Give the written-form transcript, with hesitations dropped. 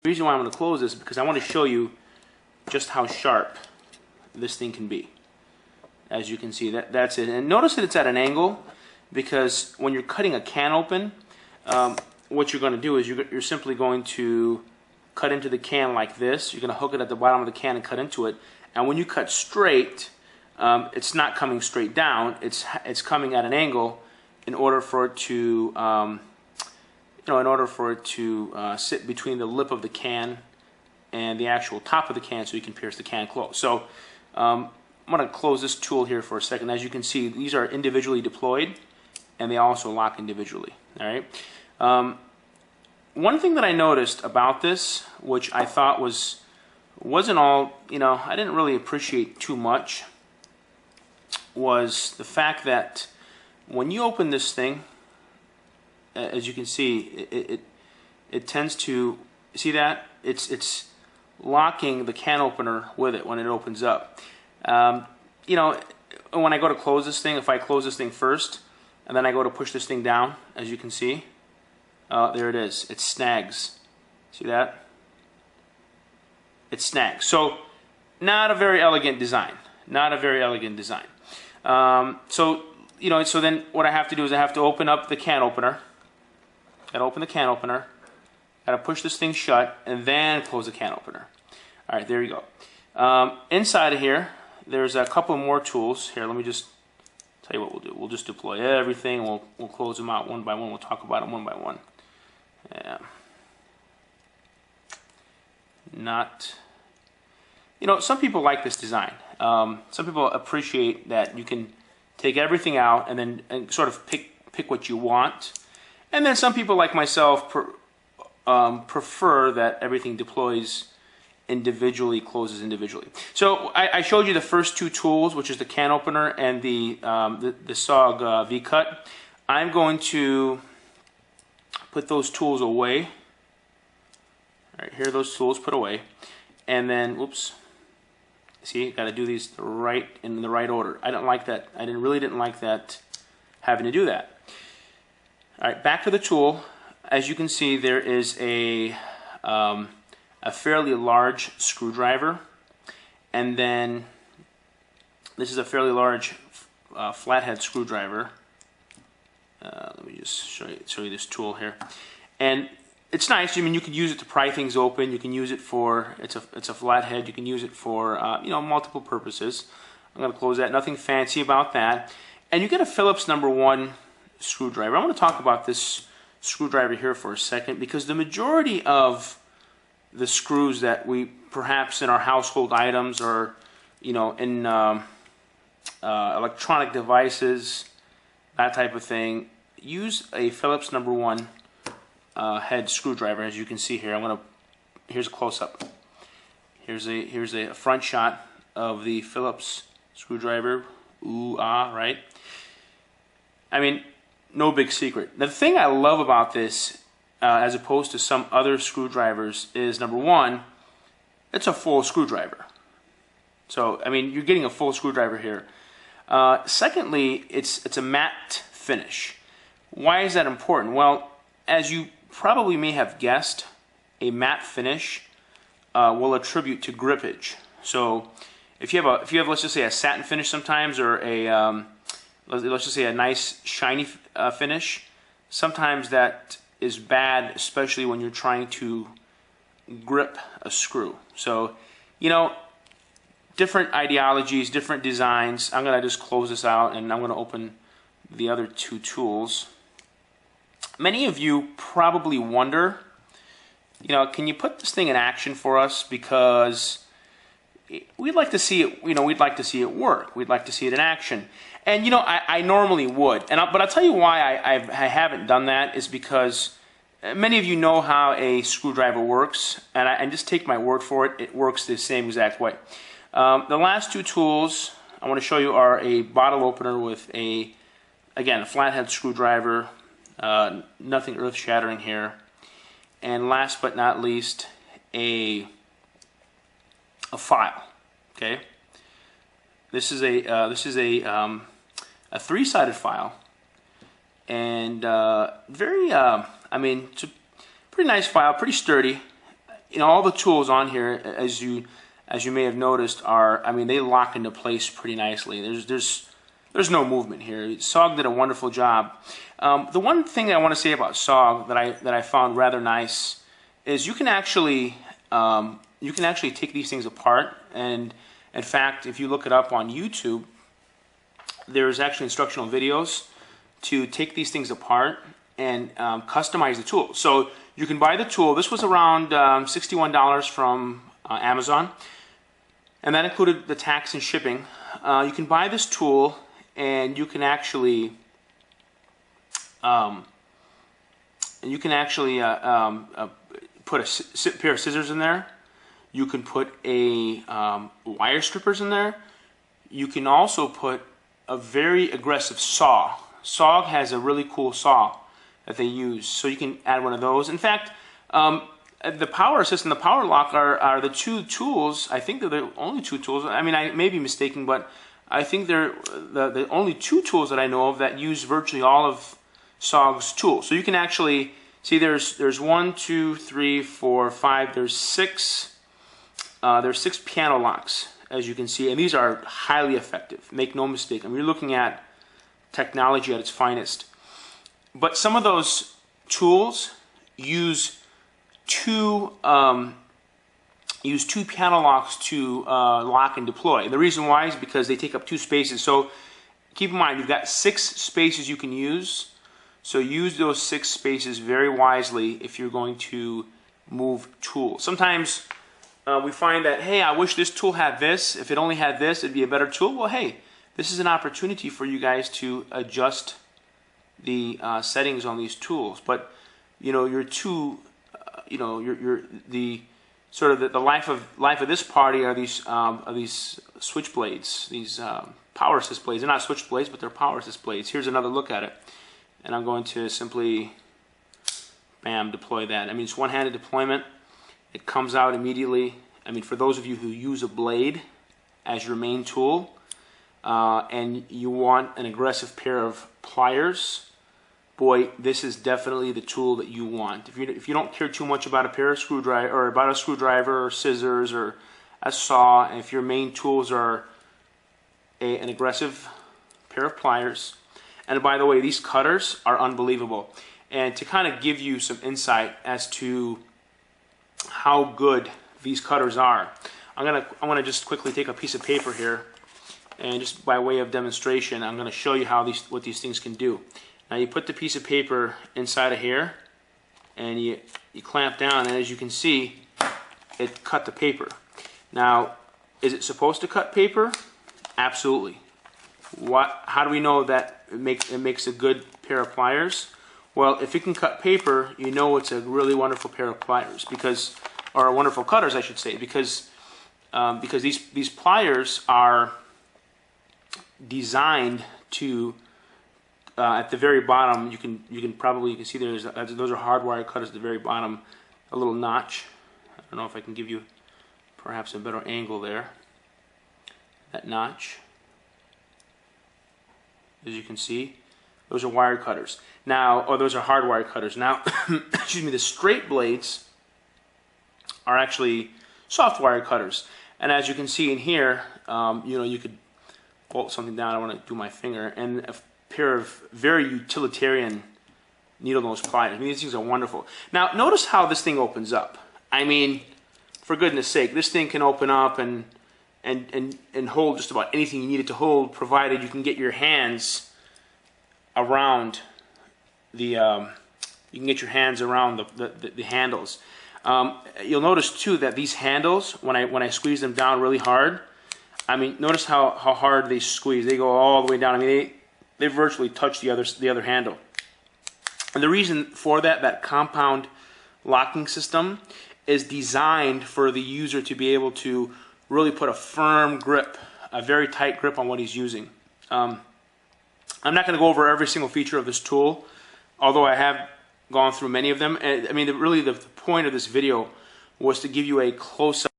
The reason why I'm going to close this is because I want to show you just how sharp this thing can be. As you can see, that's it. And notice that it's at an angle, because when you're cutting a can open, what you're going to do is you're simply going to cut into the can like this. You're going to hook it at the bottom of the can and cut into it. And when you cut straight, it's not coming straight down. It's coming at an angle in order for it to sit between the lip of the can and the actual top of the can, so you can pierce the can close. So I'm going to close this tool here for a second. As you can see, these are individually deployed, and they also lock individually. All right. One thing that I noticed about this, which I thought wasn't all, I didn't really appreciate too much, was the fact that when you open this thing, as you can see, it tends to, see that? It's locking the can opener with it when it opens up. When I go to close this thing, if I close this thing first, and then I go to push this thing down, as you can see, there it is. It snags. See that? It snags. So, not a very elegant design. Not a very elegant design. So then what I have to do is I have to open up the can opener. Got to open the can opener. Got to push this thing shut and then close the can opener. All right, there you go. Inside of here, there's a couple more tools. Here, let me just tell you what we'll do. We'll just deploy everything. We'll close them out one by one. We'll talk about them one by one. Yeah. Some people like this design. Some people appreciate that you can take everything out and then sort of pick what you want. And then some people, like myself, prefer that everything deploys individually, closes individually. So I showed you the first two tools, which is the can opener and the SOG V-cut. I'm going to put those tools away. All right, here are those tools put away. And then, whoops. See, got to do these in the right order. I don't like that. I really didn't like that, having to do that. All right, back to the tool. As you can see, there is a fairly large screwdriver, and then this is a fairly large flathead screwdriver. Let me just show you this tool here, and it's nice. I mean, you can use it to pry things open. You can use it for it's a flathead. You can use it for multiple purposes. I'm going to close that. Nothing fancy about that. And you get a Phillips #1 screwdriver. I want to talk about this screwdriver here for a second, because the majority of the screws that we perhaps in our household items or in electronic devices, that type of thing, use a Phillips #1 head screwdriver. As you can see here, here's a close-up. Here's a front shot of the Phillips screwdriver. Ooh, ah, right? I mean, no big secret. The thing I love about this, as opposed to some other screwdrivers, is #1, it's a full screwdriver. So, I mean, you're getting a full screwdriver here. Secondly, it's a matte finish. Why is that important? Well, as you probably may have guessed, a matte finish will attribute to grippage. So, if you have let's just say a satin finish sometimes, or a let's just say a nice shiny finish, sometimes that is bad, especially when you're trying to grip a screw. So, different ideologies, different designs. I'm going to just close this out, and I'm going to open the other two tools. Many of you probably wonder, can you put this thing in action for us? Because we'd like to see it. We'd like to see it work. We'd like to see it in action. And I normally would. But I'll tell you why I haven't done that is because many of you know how a screwdriver works, and just take my word for it. It works the same exact way. The last two tools I want to show you are a bottle opener with a flathead screwdriver. Nothing earth-shattering here. And last but not least, a file. Okay. This is a three-sided file, and it's a pretty nice file, pretty sturdy. you know, all the tools on here, as you may have noticed, are, I mean, they lock into place pretty nicely. There's no movement here. SOG did a wonderful job. The one thing I want to say about SOG that I found rather nice is you can actually take these things apart. And in fact, if you look it up on YouTube, there's actually instructional videos to take these things apart and customize the tool. So you can buy the tool. This was around $61 from Amazon, and that included the tax and shipping. You can buy this tool, and you can actually put a pair of scissors in there. You can put a wire strippers in there. You can also put a very aggressive saw. SOG has a really cool saw that they use, so you can add one of those. In fact, the PowerAssist and the PowerLock are the two tools. I think they're the only two tools. I mean, I may be mistaken, but I think they're the only two tools that I know of that use virtually all of SOG's tools. So you can actually see there's 1, 2, 3, 4, 5. There's six piano locks, as you can see, and these are highly effective. Make no mistake. I mean, you're looking at technology at its finest. But some of those tools use two piano locks to lock and deploy. And the reason why is because they take up 2 spaces. So keep in mind, you've got 6 spaces you can use. So use those 6 spaces very wisely if you're going to move tools. Sometimes we find that, hey, I wish this tool had this. If it only had this, it'd be a better tool. Well, hey, this is an opportunity for you guys to adjust the settings on these tools. But you know, the life of this party are these switch blades, these PowerAssist blades. They're not switch blades, but they're PowerAssist blades. Here's another look at it, and I'm going to simply, bam, deploy that. I mean, it's one-handed deployment. It comes out immediately. I mean, for those of you who use a blade as your main tool, and you want an aggressive pair of pliers, boy, this is definitely the tool that you want. If you don't care too much about a pair of screwdriver, or about a screwdriver, or scissors, or a saw, and if your main tools are an aggressive pair of pliers, and by the way, these cutters are unbelievable. And to kind of give you some insight as to how good these cutters are, I'm gonna just quickly take a piece of paper here, and just by way of demonstration, I'm gonna show you what these things can do. Now you put the piece of paper inside of here, and you clamp down, and as you can see, it cut the paper. Now, is it supposed to cut paper? Absolutely. How do we know that it makes a good pair of pliers? Well, if it can cut paper, you know it's a really wonderful pair of pliers, or wonderful cutters, I should say, because these pliers are designed to, at the very bottom, you can see those are hardwire cutters at the very bottom, a little notch. I don't know if I can give you perhaps a better angle there. That notch, as you can see, those are wire cutters. Now, or those are hardwire cutters. Now, excuse me, the straight blades are actually soft wire cutters. And as you can see in here, you know, you could bolt something down. I want to do my finger, and a pair of very utilitarian needle nose pliers. I mean, these things are wonderful. Now, notice how this thing opens up. I mean, for goodness sake, this thing can open up and hold just about anything you need it to hold, provided you can get your hands around the handles. You'll notice too that these handles, when I squeeze them down really hard, I mean, notice how hard they squeeze. They go all the way down. I mean, they virtually touch the other handle. And the reason for that compound locking system is designed for the user to be able to really put a firm grip, a very tight grip on what he's using. I'm not going to go over every single feature of this tool, although I have gone through many of them. I mean, really the point of this video was to give you a close-up